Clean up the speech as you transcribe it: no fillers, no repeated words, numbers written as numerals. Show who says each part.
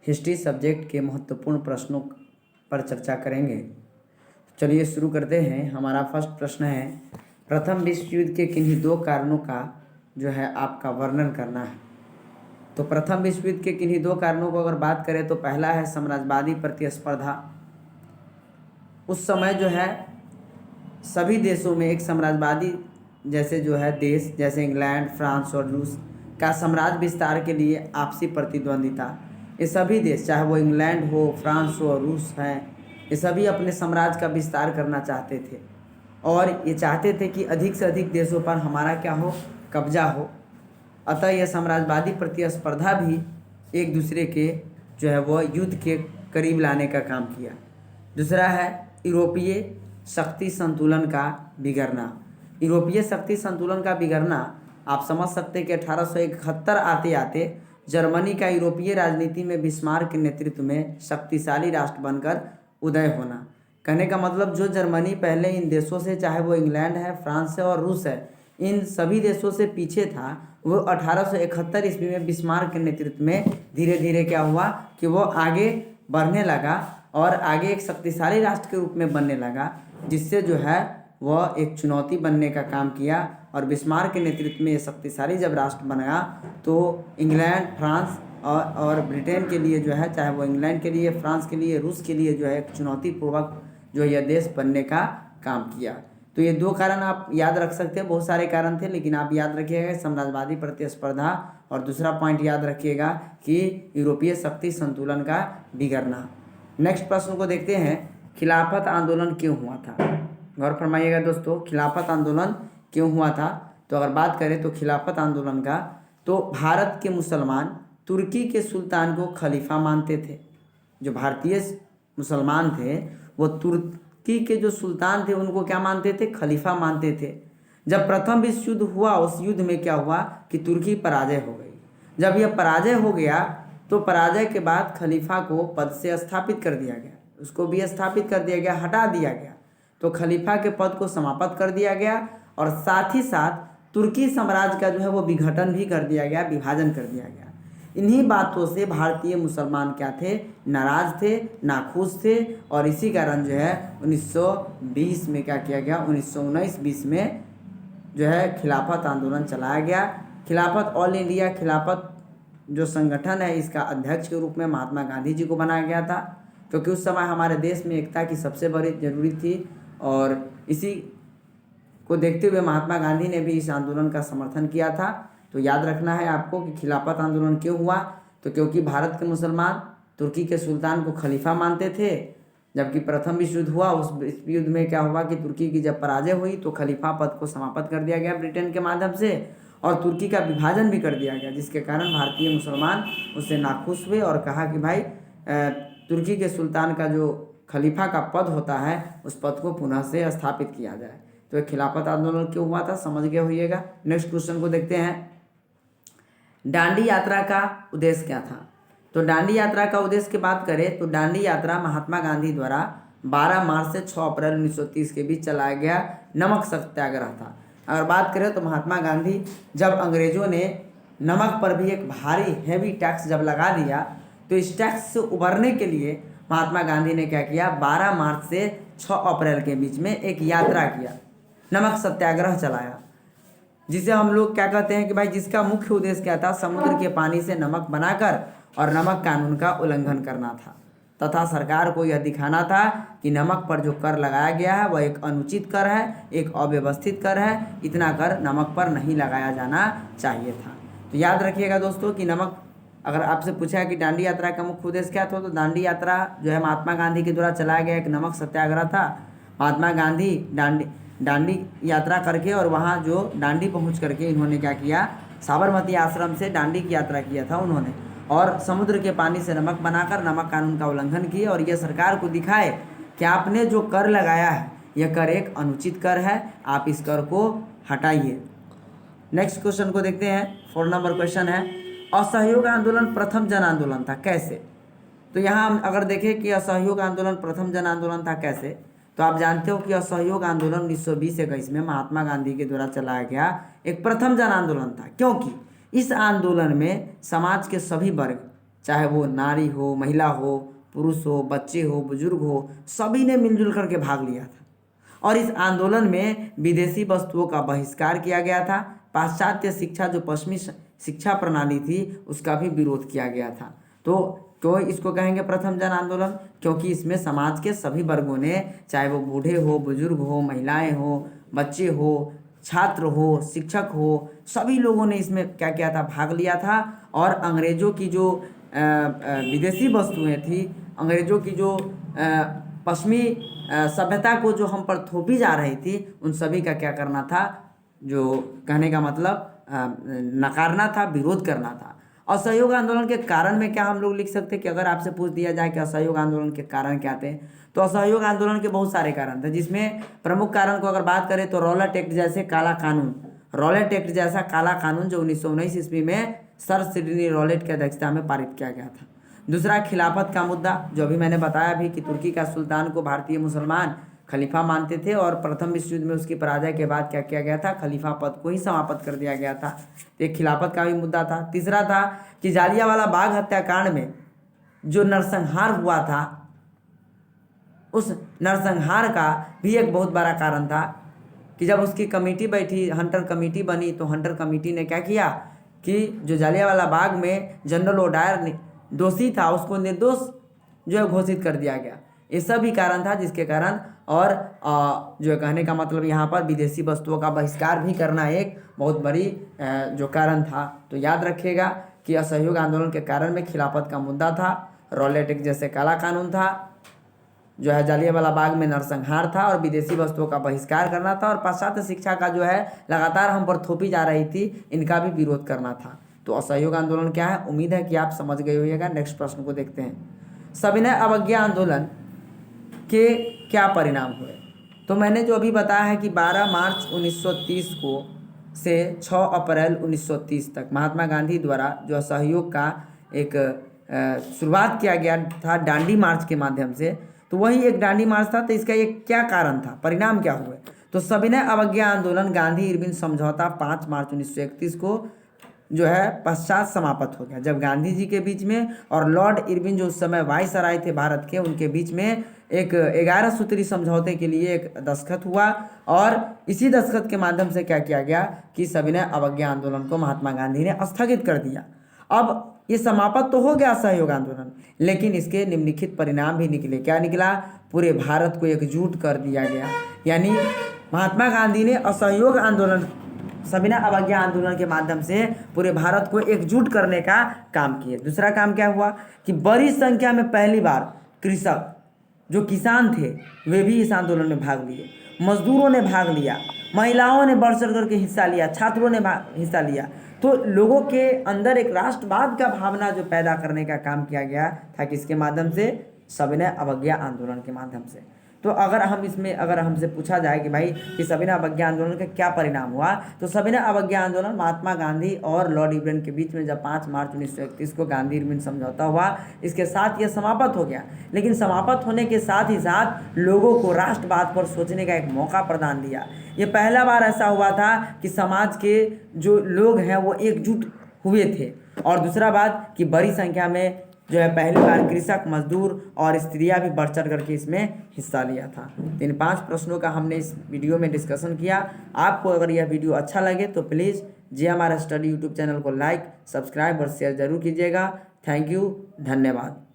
Speaker 1: History subject के महत्वपूर्ण प्रश्नों पर चर्चा करेंगे। चलिए शुरू करते हैं। हमारा फर्स्ट प्रश्न है, प्रथम विश्व युद्ध के किन्हीं दो कारणों का जो है आपका वर्णन करना है। तो प्रथम विश्व युद्ध के किन्हीं दो कारणों को अगर बात करें तो पहला है साम्राज्यवादी प्रतिस्पर्धा। उस समय जो है सभी देशों में एक साम्राज्यवादी जैसे जो है देश जैसे इंग्लैंड, फ्रांस और रूस का साम्राज्य विस्तार के लिए आपसी प्रतिद्वंदिता। ये सभी देश, चाहे वो इंग्लैंड हो, फ्रांस हो, रूस हैं, ये सभी अपने साम्राज्य का विस्तार करना चाहते थे और ये चाहते थे कि अधिक से अधिक देशों पर हमारा क्या हो, कब्जा हो। अतः यह साम्राज्यवादी प्रतिस्पर्धा भी एक दूसरे के जो है वो युद्ध के करीब लाने का काम किया। दूसरा है यूरोपीय शक्ति संतुलन का बिगड़ना। यूरोपीय शक्ति संतुलन का बिगड़ना आप समझ सकते हैं कि 1871 आते आते जर्मनी का यूरोपीय राजनीति में बिस्मार्क के नेतृत्व में शक्तिशाली राष्ट्र बनकर उदय होना। कहने का मतलब जो जर्मनी पहले इन देशों से, चाहे वो इंग्लैंड है, फ्रांस है और रूस है, इन सभी देशों से पीछे था, वो 1871 ईस्वी में बिस्मार्क के नेतृत्व में धीरे धीरे क्या हुआ कि वो आगे बढ़ने लगा और आगे एक शक्तिशाली राष्ट्र के रूप में बनने लगा, जिससे जो है वह एक चुनौती बनने का काम किया। और बिस्मार्क के नेतृत्व में ये शक्तिशाली जब राष्ट्र बना तो इंग्लैंड, फ्रांस और ब्रिटेन के लिए जो है, चाहे वो इंग्लैंड के लिए, फ्रांस के लिए, रूस के लिए जो है एक चुनौतीपूर्वक जो यह देश बनने का काम किया। तो ये दो कारण आप याद रख सकते हैं। बहुत सारे कारण थे लेकिन आप याद रखिएगा साम्राज्यवादी प्रतिस्पर्धा और दूसरा पॉइंट याद रखिएगा कि यूरोपीय शक्ति संतुलन का बिगड़ना। नेक्स्ट प्रश्न को देखते हैं, खिलाफत आंदोलन क्यों हुआ था। गौर फरमाइएगा दोस्तों, खिलाफत आंदोलन क्यों हुआ था। तो अगर बात करें तो खिलाफत आंदोलन का, तो भारत के मुसलमान तुर्की के सुल्तान को खलीफा मानते थे। जो भारतीय मुसलमान थे वो तुर्की के जो सुल्तान थे उनको क्या मानते थे, खलीफा मानते थे। जब प्रथम विश्व युद्ध हुआ उस युद्ध में क्या हुआ कि तुर्की पराजय हो गई। जब यह पराजय हो गया तो पराजय के बाद खलीफा को पद से स्थापित कर दिया गया, उसको भी स्थापित कर दिया गया, हटा दिया गया। तो खलीफा के पद को समाप्त कर दिया गया और साथ ही साथ तुर्की साम्राज्य का जो है वो विघटन भी कर दिया गया, विभाजन कर दिया गया। इन्हीं बातों से भारतीय मुसलमान क्या थे, नाराज थे, नाखुश थे और इसी कारण जो है 1920 में क्या किया गया, 1919-20 में जो है खिलाफत आंदोलन चलाया गया। खिलाफत ऑल इंडिया खिलाफत जो संगठन है इसका अध्यक्ष के रूप में महात्मा गांधी जी को बनाया गया था, क्योंकि उस समय हमारे देश में एकता की सबसे बड़ी जरूरी थी और इसी को देखते हुए महात्मा गांधी ने भी इस आंदोलन का समर्थन किया था। तो याद रखना है आपको कि खिलाफत आंदोलन क्यों हुआ, तो क्योंकि भारत के मुसलमान तुर्की के सुल्तान को खलीफा मानते थे। जबकि प्रथम विश्व युद्ध हुआ, उस विश्व युद्ध में क्या हुआ कि तुर्की की जब पराजय हुई तो खलीफा पद को समाप्त कर दिया गया ब्रिटेन के माध्यम से और तुर्की का विभाजन भी कर दिया गया, जिसके कारण भारतीय मुसलमान उससे नाखुश हुए और कहा कि भाई तुर्की के सुल्तान का जो खलीफा का पद होता है उस पद को पुनः से स्थापित किया जाए। तो खिलाफत आंदोलन क्यों हुआ था समझ गए होइएगा। नेक्स्ट क्वेश्चन को देखते हैं, दांडी यात्रा का उद्देश्य क्या था। तो दांडी यात्रा का उद्देश्य की बात करें तो दांडी यात्रा महात्मा गांधी द्वारा 12 मार्च से 6 अप्रैल 1930 के बीच चलाया गया नमक सत्याग्रह था। अगर बात करें तो महात्मा गांधी जब अंग्रेजों ने नमक पर भी एक भारी हैवी टैक्स जब लगा दिया तो इस टैक्स से उबरने के लिए महात्मा गांधी ने क्या किया, 12 मार्च से 6 अप्रैल के बीच में एक यात्रा किया, नमक सत्याग्रह चलाया, जिसे हम लोग क्या कहते हैं कि भाई जिसका मुख्य उद्देश्य क्या था, समुद्र के पानी से नमक बनाकर और नमक कानून का उल्लंघन करना था तथा सरकार को यह दिखाना था कि नमक पर जो कर लगाया गया है वह एक अनुचित कर है, एक अव्यवस्थित कर है, इतना कर नमक पर नहीं लगाया जाना चाहिए था। तो याद रखिएगा दोस्तों कि नमक, अगर आपसे पूछा है कि दांडी यात्रा का मुख्य उद्देश्य क्या था, तो दांडी यात्रा जो है महात्मा गांधी के द्वारा चलाया गया एक नमक सत्याग्रह था। महात्मा गांधी दांडी यात्रा करके और वहाँ जो दांडी पहुँच करके इन्होंने क्या किया, साबरमती आश्रम से दांडी की यात्रा किया था उन्होंने और समुद्र के पानी से नमक बनाकर नमक कानून का उल्लंघन किए और यह सरकार को दिखाए कि आपने जो कर लगाया है यह कर एक अनुचित कर है, आप इस कर को हटाइए। नेक्स्ट क्वेश्चन को देखते हैं, 4 नंबर क्वेश्चन है, असहयोग आंदोलन प्रथम जन आंदोलन था कैसे। तो यहाँ हम अगर देखें कि असहयोग आंदोलन प्रथम जन आंदोलन था कैसे, तो आप जानते हो कि असहयोग आंदोलन 1920-21 में महात्मा गांधी के द्वारा चलाया गया एक प्रथम जन आंदोलन था, क्योंकि इस आंदोलन में समाज के सभी वर्ग चाहे वो नारी हो, महिला हो, पुरुष हो, बच्चे हो, बुजुर्ग हो, सभी ने मिलजुल करके भाग लिया था। और इस आंदोलन में विदेशी वस्तुओं का बहिष्कार किया गया था। पाश्चात्य शिक्षा, जो पश्चिमी शिक्षा प्रणाली थी, उसका भी विरोध किया गया था। तो क्यों इसको कहेंगे प्रथम जन आंदोलन? क्योंकि इसमें समाज के सभी वर्गों ने, चाहे वो बूढ़े हो, बुजुर्ग हो, महिलाएं हो, बच्चे हो, छात्र हो, शिक्षक हो, सभी लोगों ने इसमें क्या किया था, भाग लिया था। और अंग्रेजों की जो विदेशी वस्तुएं थी, अंग्रेजों की जो पश्चिमी सभ्यता को जो हम पर थोपी जा रही थी, उन सभी का क्या करना था, जो कहने का मतलब नकारना था, विरोध करना था। असहयोग आंदोलन के कारण में क्या हम लोग लिख सकते हैं कि अगर आपसे पूछ दिया जाए कि असहयोग आंदोलन के कारण क्या थे, तो असहयोग आंदोलन के बहुत सारे कारण थे, जिसमें प्रमुख कारण को अगर बात करें तो रॉलेट एक्ट जैसे काला कानून, रॉलेट एक्ट जैसा काला कानून जो 1919 ईस्वी में सर सिडनी रॉलेट की अध्यक्षता में पारित किया गया था। दूसरा, खिलाफत का मुद्दा, जो अभी मैंने बताया भी कि तुर्की का सुल्तान को भारतीय मुसलमान खलीफा मानते थे, और प्रथम विश्व युद्ध में उसकी पराजय के बाद क्या किया गया था, खलीफा पद को ही समाप्त कर दिया गया था। तो एक खिलाफत का भी मुद्दा था। तीसरा था कि जालियांवाला बाग हत्याकांड में जो नरसंहार हुआ था, उस नरसंहार का भी एक बहुत बड़ा कारण था कि जब उसकी कमेटी बैठी, हंटर कमेटी बनी, तो हंटर कमेटी ने क्या किया कि जो जालियांवाला बाग में जनरल ओडायर दोषी था, उसको निर्दोष जो है घोषित कर दिया गया। ये सब भी कारण था जिसके कारण, और जो कहने का मतलब यहाँ पर विदेशी वस्तुओं का बहिष्कार भी करना एक बहुत बड़ी जो कारण था। तो याद रखिएगा कि असहयोग आंदोलन के कारण में खिलाफत का मुद्दा था, रॉलेट एक्ट जैसे काला कानून था, जो है जालियांवाला बाग में नरसंहार था, और विदेशी वस्तुओं का बहिष्कार करना था, और पाश्चात्य शिक्षा का जो है लगातार हम पर थोपी जा रही थी, इनका भी विरोध करना था। तो असहयोग आंदोलन क्या है, उम्मीद है कि आप समझ गए होइएगा। नेक्स्ट प्रश्न को देखते हैं। सविनय अवज्ञा आंदोलन के क्या परिणाम हुए? तो मैंने जो अभी बताया है कि 12 मार्च 1930 को से 6 अप्रैल 1930 तक महात्मा गांधी द्वारा जो असहयोग का एक शुरुआत किया गया था डांडी मार्च के माध्यम से, तो वही एक डांडी मार्च था। तो इसका एक क्या कारण था, परिणाम क्या हुए? तो सविनय अवज्ञा आंदोलन गांधी इरविन समझौता 5 मार्च 1931 को जो है पश्चात समाप्त हो गया, जब गांधी जी के बीच में और लॉर्ड इरविन जो उस समय वायसराय थे भारत के, उनके बीच में एक 11 सूत्री समझौते के लिए एक दस्तखत हुआ, और इसी दस्तखत के माध्यम से क्या किया गया कि सविनय अवज्ञा आंदोलन को महात्मा गांधी ने स्थगित कर दिया। अब ये समाप्त तो हो गया असहयोग आंदोलन, लेकिन इसके निम्नलिखित परिणाम भी निकले। क्या निकला? पूरे भारत को एकजुट कर दिया गया। यानी महात्मा गांधी ने असहयोग आंदोलन, सविनय अवज्ञा आंदोलन के माध्यम से पूरे भारत को एकजुट करने का काम किए। दूसरा काम क्या हुआ कि बड़ी संख्या में पहली बार कृषक, जो किसान थे, वे भी इस आंदोलन में भाग लिए, मजदूरों ने भाग लिया, महिलाओं ने बढ़ चढ़ करके हिस्सा लिया, छात्रों ने हिस्सा लिया। तो लोगों के अंदर एक राष्ट्रवाद का भावना जो पैदा करने का काम किया गया था, किसके माध्यम से? सविनय अवज्ञा आंदोलन के माध्यम से। तो अगर हम इसमें, अगर हमसे पूछा जाए कि भाई कि सविनय अवज्ञा आंदोलन का क्या परिणाम हुआ, तो सविनय अवज्ञा आंदोलन महात्मा गांधी और लॉर्ड इरविन के बीच में जब 5 मार्च 1931 को गांधी इरविन समझौता हुआ, इसके साथ यह समाप्त हो गया। लेकिन समाप्त होने के साथ ही साथ लोगों को राष्ट्रवाद पर सोचने का एक मौका प्रदान दिया। ये पहला बार ऐसा हुआ था कि समाज के जो लोग हैं वो एकजुट हुए थे। और दूसरा बात कि बड़ी संख्या में जो है पहली बार कृषक, मजदूर और स्त्रियां भी बढ़ चढ़ करके इसमें हिस्सा लिया था। तो इन 5 प्रश्नों का हमने इस वीडियो में डिस्कशन किया। आपको अगर यह वीडियो अच्छा लगे तो please JMR study YouTube channel को लाइक, सब्सक्राइब और शेयर जरूर कीजिएगा। थैंक यू, धन्यवाद।